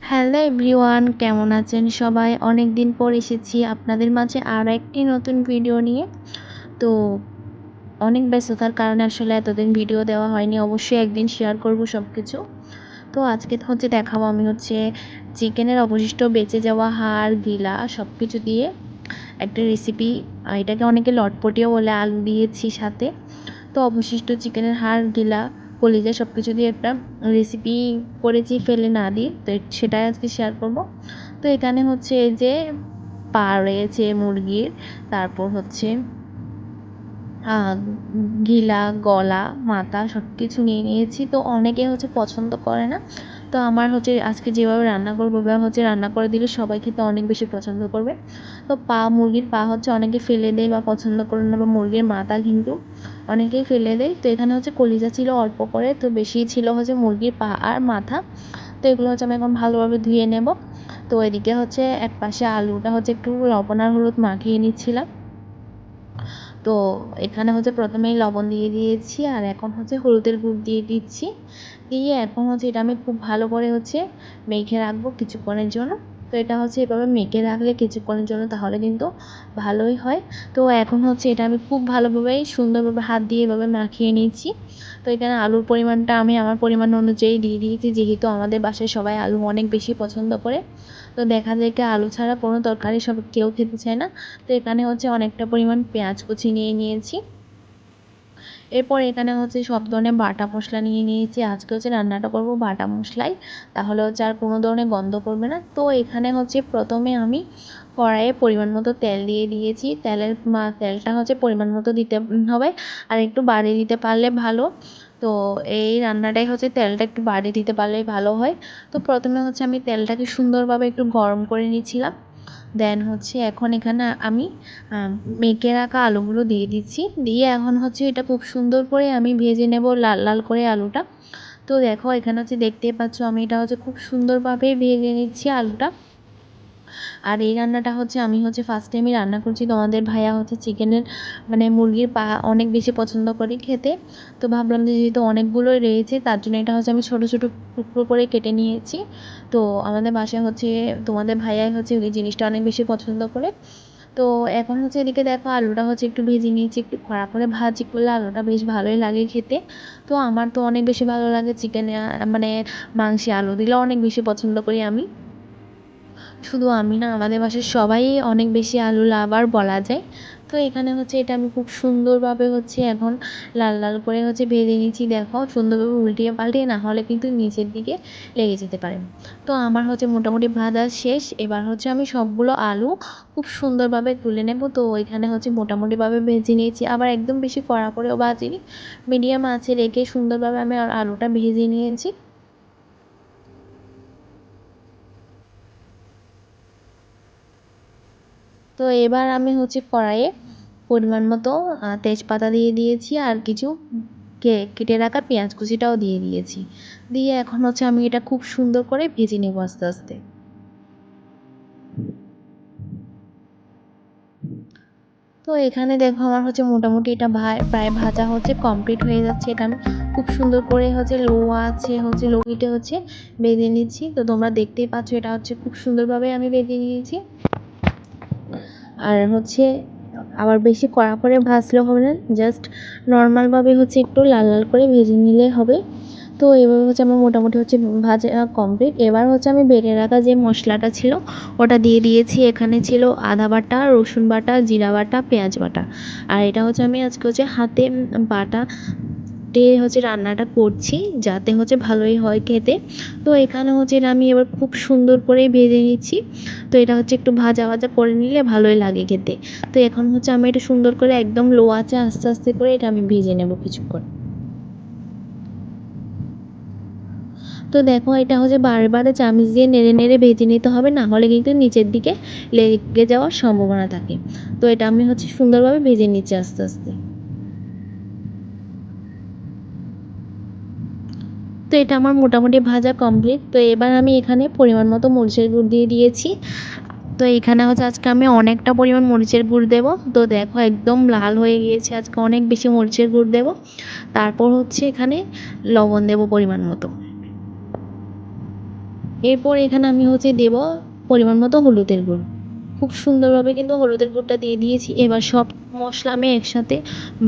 Hello everyone, কেমন আছেন সবাই? অনেক দিন পর এসেছি আপনাদের মাঝে আর একটি নতুন ভিডিও নিয়ে। তো অনেক ব্যস্ততার কারণে আসলে এতদিন ভিডিও দেওয়া হয়নি। অবশ্যই একদিন শেয়ার করব সব কিছু। তো আজকে দেখাবো আমি চিকেনের অবশিষ্ট বেঁচে যাওয়া হাড়, গিলা সব কিছু দিয়ে একটা রেসিপি। এটাকে অনেকে লটপটিও বলে, আলু দিয়েছি সাথে। তো অবশিষ্ট চিকেনের হাড়, গিলা, কলিজা সব কিছু দিয়ে একটা রেসিপি করেছি ফেলে না দিয়ে। তো সেটাই আজকে শেয়ার করব। তো এখানে এই যে পা রয়েছে মুরগির, তারপর গিলা, গলা, মাথা সব কিছু নিয়ে নিয়েছি। তো অনেকে পছন্দ করে না। তো আমার আজকে যেভাবে রান্না করবো ওইভাবে রান্না করে দিলে সবাই খেতে অনেক বেশি পছন্দ করবে। তো মুরগির পা অনেকে ফেলে দেয় বা পছন্দ করে না, বা মুরগির মাথা কিন্তু অনেকেই ফেলে দেয়। তো এখানে কলিজা ছিল অল্প করে, তো বেশি ছিল মুরগির পা আর মাথা। তো এগুলো আমি এখন ভালোভাবে ধুয়ে নেব। তো এদিকে এক পাশে আলুটা একটু লবণ আর হলুদ মাখিয়ে নিচ্ছিলাম। তো এখানে প্রথমেই লবণ দিয়ে দিয়েছি, আর এখন হলুদের গুঁড়ো দিয়ে দিচ্ছি। দিয়ে এখন এটা আমি খুব ভালো করে মেখে রাখবো কিছুক্ষণের জন্য। তো এটা এভাবে মেখে রাখলে কিছুক্ষণের জন্য, তাহলে কিন্তু ভালোই হয়। তো এখন এটা আমি খুব ভালোভাবেই সুন্দরভাবে হাত দিয়ে এভাবে মাখিয়ে নিচ্ছি। তো এখানে আলুর পরিমাণটা আমি আমার পরিমাণ অনুযায়ী দিয়ে দিয়েছি, যেহেতু আমাদের বাসায় সবাই আলু অনেক বেশি পছন্দ করে। তো দেখা যায় কি আলু ছাড়া কোনো তরকারি কেউ খেতে চায় না। তো এখানে অনেকটা পরিমাণ পেঁয়াজ কুচি নিয়ে নিয়েছি। এরপর এখানে সব ধরনের বাটা মশলা নিয়ে নিয়েছি। আজকে রান্নাটা করব বাটা মশলায়, তাহলে আর কোনো ধরনের গন্ধ করবে না। তো এখানে প্রথমে আমি কড়াইয়ে পরিমাণ মতো তেল দিয়ে দিয়েছি। তেলটা পরিমাণ মতো দিতে হবে, আর একটু বাড়িয়ে দিতে পারলে ভালো। তো এই রান্নাটাই তেলটা একটু বাড়িয়ে দিতে পারলেই ভালো হয়। তো প্রথমে আমি তেলটাকে সুন্দরভাবে একটু গরম করে নিয়েছিলাম। দেন এখন এখানে আমি মেখে রাখা আলুগুলো দিয়ে দিচ্ছি। দিয়ে এখন এটা খুব সুন্দর করে আমি ভেজে নেব, লাল লাল করে আলুটা। তো দেখো এখানে দেখতেই পাচ্ছ আমি এটা খুব সুন্দরভাবে ভেজে নিচ্ছি আলুটা। আর এই রান্নাটা আমি ফার্স্ট টাইমই রান্না করছি। তোমাদের ভাইয়া চিকেনের মানে মুরগির পা অনেক বেশি পছন্দ করে খেতে। তো ভাবলাম যে যেহেতু অনেকগুলোই রয়েছে, তার জন্য এটা আমি ছোটো ছোটো টুকরো করে কেটে নিয়েছি। তো আমাদের বাসায় তোমাদের ভাইয়াই ওই জিনিসটা অনেক বেশি পছন্দ করে। তো এখন এদিকে দেখো আলুটা একটু ভেজে নিয়েছি। একটু কড়া করে ভাজি করলে আলুটা বেশ ভালোই লাগে খেতে। তো আমার তো অনেক বেশি ভালো লাগে চিকেনে, মানে মাংসে আলু দিলে অনেক বেশি পছন্দ করি আমি। শুধু আমি না, আমাদের বাসার সবাই অনেক বেশি আলু লাভার বলা যায়। তো এখানে এটা আমি খুব সুন্দরভাবে এখন লাল লাল করে ভেজে নিচ্ছি। দেখো সুন্দরভাবে উল্টিয়ে পাল্টিয়ে, না হলে কিন্তু নিচের দিকে লেগে যেতে পারে। তো আমার মোটামুটি ভাজা শেষ। এবার আমি সবগুলো আলু খুব সুন্দরভাবে তুলে নেব। তো এখানে মোটামুটিভাবে ভেজে নিয়েছি, আবার একদম বেশি কড়া করেও ভাজিনি, মিডিয়াম আঁচে রেখে সুন্দরভাবে আমি আলুটা ভেজে নিয়েছি। তো এবার আমি কড়াইয়ে পরিমাণ মতো তেজপাতা দিয়ে দিয়েছি, আর কিছু কেটে রাখা পেঁয়াজ কুচিটাও দিয়ে দিয়েছি। দিয়ে এখন আমি এটা খুব সুন্দর করে ভেজে নেব আস্তে আস্তে। তো এখানে দেখো আমার মোটামুটি এটা প্রায় ভাজা কমপ্লিট হয়ে যাচ্ছে। এটা আমি খুব সুন্দর করে লো আছে লো হিটে ভেজে নিচ্ছি। তো তোমরা দেখতেই পাচ্ছ এটা খুব সুন্দরভাবে আমি ভেজে নিয়েছি। আর আবার বেশি কড়া করে ভাজলেও হবে না, জাস্ট নর্মালভাবে একটু লাল লাল করে ভেজে নিলে হবে। তো এভাবে আমার মোটামুটি ভাজা কমপ্লিট। এবার আমি বেটে রাখা যে মশলাটা ছিল ওটা দিয়ে দিয়েছি। এখানে ছিল আদা বাটা, রসুন বাটা, জিরা বাটা, পেঁয়াজ বাটা। আর এটা আমি আজকে হাতে বাটা রান্নাটা করছি, যাতে ভালোই হয় খেতে। তো এখানে এটা আমি এবার খুব সুন্দর করে ভেজে নিচ্ছি। তো এটা একটু ভাজা ভাজা করে নিলে ভালোই লাগে খেতে। তো এখন আমি এটা সুন্দর করে একদম লো আঁচে আস্তে আস্তে করে এটা আমি ভেজে নেব কিছুক্ষণ। তো দেখো এটা বারে বারে চামচ দিয়ে নেড়ে নেড়ে ভেজে নিতে হবে, না হলে কিন্তু নিচের দিকে লেগে যাওয়ার সম্ভাবনা থাকে। তো এটা আমি সুন্দরভাবে ভেজে নিচ্ছি আস্তে আস্তে। তো এটা আমার মোটামুটি ভাজা কমপ্লিট। তো এবার আমি এখানে পরিমাণ মতো মরিচের গুঁড়ো দিয়ে দিয়েছি। তো এখানে আজকে আমি অনেকটা পরিমাণ মরিচের গুঁড়ো দেবো। তো দেখো একদম লাল হয়ে গিয়েছে, আজকে অনেক বেশি মরিচের গুঁড়ো দেবো। তারপর এখানে লবণ দেবো পরিমাণ মতো। এরপর এখানে আমি হচ্ছে দেব পরিমাণ মতো হলুদের গুঁড়ো। খুব সুন্দরভাবে কিন্তু হলুদের গুঁড়োটা দিয়ে দিয়েছি। এবার সব মশলা আমি একসাথে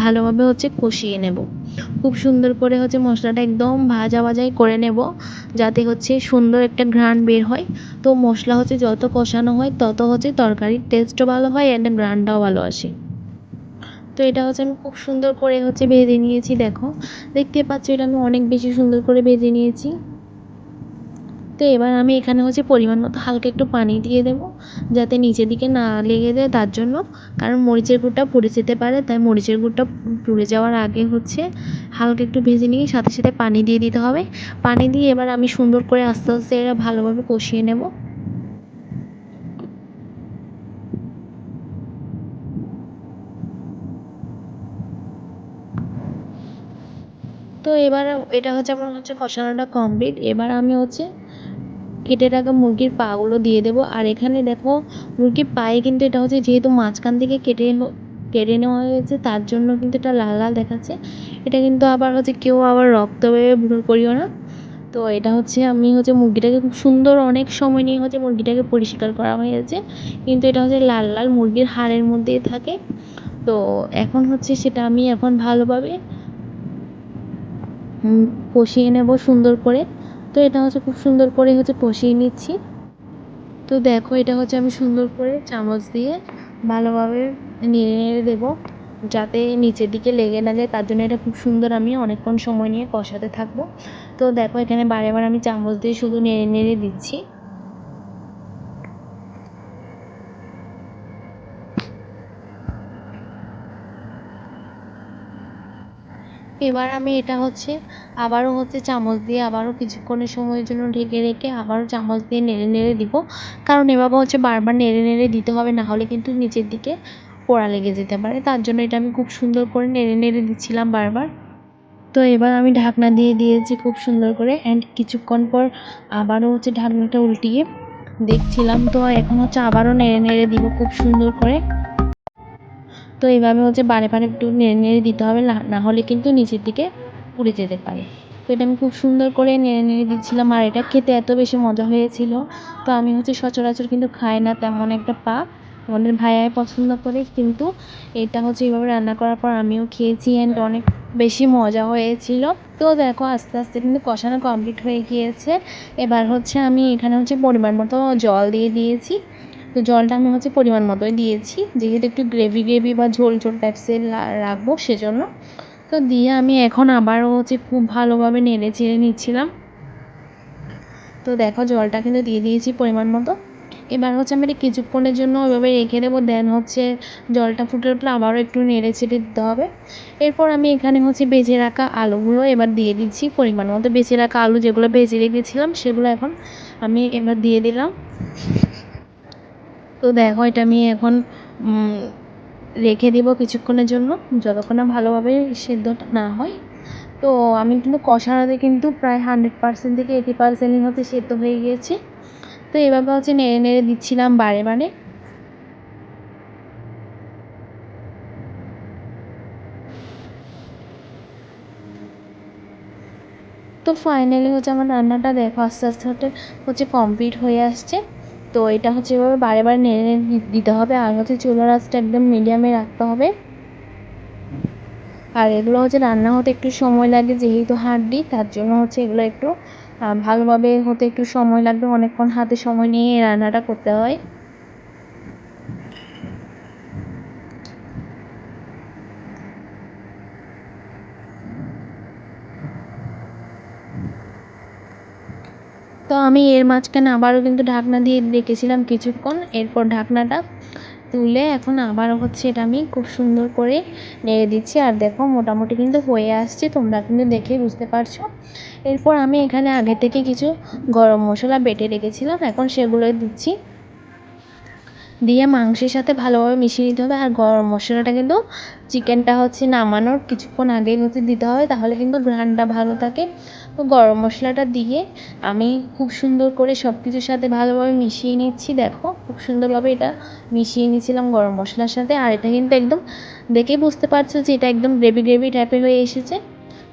ভালোভাবে হচ্ছে কষিয়ে নেব। খুব সুন্দর করে হচ্ছে মশলাটা একদম ভাজা ভাজাই করে নেব, যাতে হচ্ছে সুন্দর একটা ঘ্রাণ বের হয়। তো মশলা হচ্ছে যত কষানো হয় তত হচ্ছে তরকারির টেস্টও ভালো হয় অ্যান্ড ঘ্রাণটাও ভালো আসে। তো এটা হচ্ছে আমি খুব সুন্দর করে হচ্ছে ভেজে নিয়েছি। দেখো, দেখতে পাচ্ছ এটা আমি অনেক বেশি সুন্দর করে ভেজে নিয়েছি। তো এবার আমি এখানে হচ্ছে পরিমাণ মতো হালকা একটু পানি দিয়ে দেবো, যাতে নিচের দিকে না লেগে যায় তার জন্য। কারণ মরিচের গুঁড়োটা পুড়ে যেতে পারে, তাই মরিচের গুঁড়োটা পুড়ে যাওয়ার আগে হচ্ছে হালকা একটু ভেজে নিয়ে সাথে সাথে পানি দিয়ে দিতে হবে। পানি দিয়ে এবার আমি সুন্দর করে আস্তে আস্তে এটা ভালোভাবে কষিয়ে নেব। তো এবার এটা হচ্ছে আমার হচ্ছে কষানোটা কমপ্লিট। এবার আমি হচ্ছে কেটে রাখা মুরগির পাগুলো দিয়ে দেবো। আর এখানে দেখো, মুরগির পায়ে কিন্তু এটা হচ্ছে যেহেতু মাঝখান থেকে কেটে নেওয়া হয়েছে, তার জন্য কিন্তু এটা লাল লাল দেখাচ্ছে। এটা কিন্তু আবার হচ্ছে কেউ আবার রক্ত ভেবে ভুল করিও না। তো এটা হচ্ছে আমি হচ্ছে মুরগিটাকে খুব সুন্দর অনেক সময় নিয়ে হচ্ছে মুরগিটাকে পরিষ্কার করা হয়েছে, কিন্তু এটা হচ্ছে লাল লাল মুরগির হাড়ের মধ্যেই থাকে। তো এখন হচ্ছে সেটা আমি এখন ভালোভাবে কষিয়ে নেব সুন্দর করে। তো এটা হচ্ছে খুব সুন্দর করে হচ্ছে কষিয়ে নিচ্ছি। তো দেখো, এটা হচ্ছে আমি সুন্দর করে চামচ দিয়ে ভালোভাবে নেড়ে নেড়ে দেবো, যাতে নিচের দিকে লেগে না যায়। তার জন্য এটা খুব সুন্দর আমি অনেকক্ষণ সময় নিয়ে কষাতে থাকবো। তো দেখো, এখানে বারে বার আমি চামচ দিয়ে শুধু নেড়ে নেড়ে দিচ্ছি। এবার আমি এটা হচ্ছে আবারও হচ্ছে চামচ দিয়ে আবারও কিছুক্ষণের সময়ের জন্য ঢেকে রেখে আবারও চামচ দিয়ে নেড়ে নেড়ে দিব। কারণ এভাবে হচ্ছে বারবার নেড়ে নেড়ে দিতে হবে, না হলে কিন্তু নিচের দিকে পোড়া লেগে যেতে পারে। তার জন্য এটা আমি খুব সুন্দর করে নেড়ে নেড়ে দিচ্ছিলাম বারবার। তো এবার আমি ঢাকনা দিয়ে দিয়েছি খুব সুন্দর করে, অ্যান্ড কিছুক্ষণ পর আবারও হচ্ছে ঢাকনাটা উল্টিয়ে দেখছিলাম। তো এখন হচ্ছে আবারও নেড়ে নেড়ে দিব খুব সুন্দর করে। তো এইভাবে হচ্ছে বারে বারে একটু নেড়ে নেড়ে দিতে হবে, না হলে কিন্তু নিচের দিকে পুড়ে যেতে পারে। তো এটা আমি খুব সুন্দর করে নেড়ে নেড়ে দিচ্ছিলাম, আর এটা খেতে এত বেশি মজা হয়েছিল। তো আমি হচ্ছে সচরাচর কিন্তু খাই না তেমন একটা পা, আমাদের ভাইয়াই পছন্দ করে, কিন্তু এটা হচ্ছে এইভাবে রান্না করার পর আমিও খেয়েছি অ্যান্ড অনেক বেশি মজা হয়েছিল। তো দেখো, আস্তে আস্তে কিন্তু কষানো কমপ্লিট হয়ে গিয়েছে। এবার হচ্ছে আমি এখানে হচ্ছে পরিমাণ মতো জল দিয়ে দিয়েছি। তো জলটা আমি হচ্ছে পরিমাণ মতোই দিয়েছি, যেহেতু একটু গ্রেভি গ্রেভি বা ঝোল ঝোল টাইপসের রাখবো সেজন্য। তো দিয়ে আমি এখন আবারও হচ্ছে খুব ভালোভাবে নেড়ে চেড়ে নিচ্ছিলাম। তো দেখো, জলটা কিন্তু দিয়ে দিয়েছি পরিমাণ মতো। এবার হচ্ছে আমি এটা কিছুক্ষণের জন্য ওইভাবে রেখে দেবো, দেন হচ্ছে জলটা ফুটে উঠলে আবারও একটু নেড়ে চেড়ে দিতে হবে। এরপর আমি এখানে হচ্ছে ভেজে রাখা আলুগুলো এবার দিয়ে দিচ্ছি পরিমাণ মতো। ভেজে রাখা আলু যেগুলো ভেজে রেখেছিলাম সেগুলো এখন আমি এবার দিয়ে দিলাম। তো দেখো, এটা আমি এখন রেখে দেবো কিছুক্ষণের জন্য, যতক্ষণ না ভালোভাবে সেদ্ধটা না হয়। তো আমি কিন্তু কষানোতে কিন্তু প্রায় 100% থেকে 80%ই হচ্ছে সেদ্ধ হয়ে গিয়েছে। তো এভাবে হচ্ছে নেড়ে নেড়ে দিচ্ছিলাম বারে বারে। তো ফাইনালি হচ্ছে আমার রান্নাটা দেখো আস্তে আস্তে হচ্ছে কমপ্লিট হয়ে আসছে। তো এটা হচ্ছে এভাবে বারে বারে নেড়ে নেড়ে দিতে হবে, আর হচ্ছে চুলার আঁচটা একদম মিডিয়ামে রাখতে হবে। আর এগুলো হচ্ছে রান্না হতে একটু সময় লাগে, যেহেতু হাড্ডি, তার জন্য হচ্ছে এগুলো একটু ভালোভাবে হতে একটু সময় লাগবে, অনেকক্ষণ হাতে সময় নিয়ে এই রান্নাটা করতে হয়। তো আমি এর মাঝখানে আবারও কিন্তু ঢাকনা দিয়ে রেখেছিলাম কিছুক্ষণ। এরপর ঢাকনাটা তুলে এখন আবারও হচ্ছে এটা আমি খুব সুন্দর করে নেড়ে দিচ্ছি। আর দেখো, মোটামুটি কিন্তু হয়ে আসছে, তোমরা কিন্তু দেখেই বুঝতে পারছো। এরপর আমি এখানে আগে থেকে কিছু গরম মশলা বেটে রেখেছিলাম, এখন সেগুলো দিচ্ছি। দিয়ে মাংসের সাথে ভালোভাবে মিশিয়ে নিতে হবে। আর গরম মশলাটা কিন্তু চিকেনটা হচ্ছে নামানোর কিছুক্ষণ আগেই হচ্ছে দিতে হবে, তাহলে কিন্তু ঘ্রাণটা ভালো থাকে। তো গরম মশলাটা দিয়ে আমি খুব সুন্দর করে সব কিছুর সাথে ভালোভাবে মিশিয়ে নিচ্ছি। দেখো, খুব সুন্দরভাবে এটা মিশিয়ে নিয়েছিলাম গরম মশলার সাথে। আর এটা কিন্তু একদম দেখেই বুঝতে পারছো যে এটা একদম গ্রেভি গ্রেভি টাইপের হয়ে এসেছে।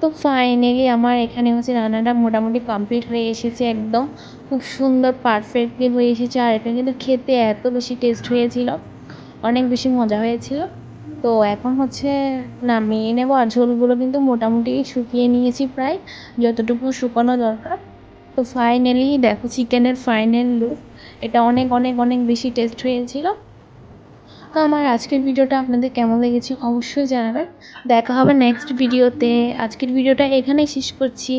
তো ফাইনালি আমার এখানে হচ্ছে রান্নাটা মোটামুটি কমপ্লিট হয়ে এসেছে একদম। খুব সুন্দর পারফেক্টলি হয়ে এসেছে। আর এটা কিন্তু খেতে এত বেশি টেস্ট হয়েছিল, অনেক বেশি মজা হয়েছিল। তো এখন হচ্ছে নামিয়ে নেবো। আর ঝোলগুলো কিন্তু মোটামুটি শুকিয়ে নিয়েছি প্রায়, যতটুকু শুকানো দরকার। তো ফাইনালি দেখো চিকেনের ফাইনাল লুক। এটা অনেক অনেক অনেক বেশি টেস্ট হয়েছিল। তো আমার আজকের ভিডিওটা আপনাদের কেমন লেগেছে অবশ্যই জানাবেন। দেখা হবে নেক্সট ভিডিওতে। আজকের ভিডিওটা এখানেই শেষ করছি।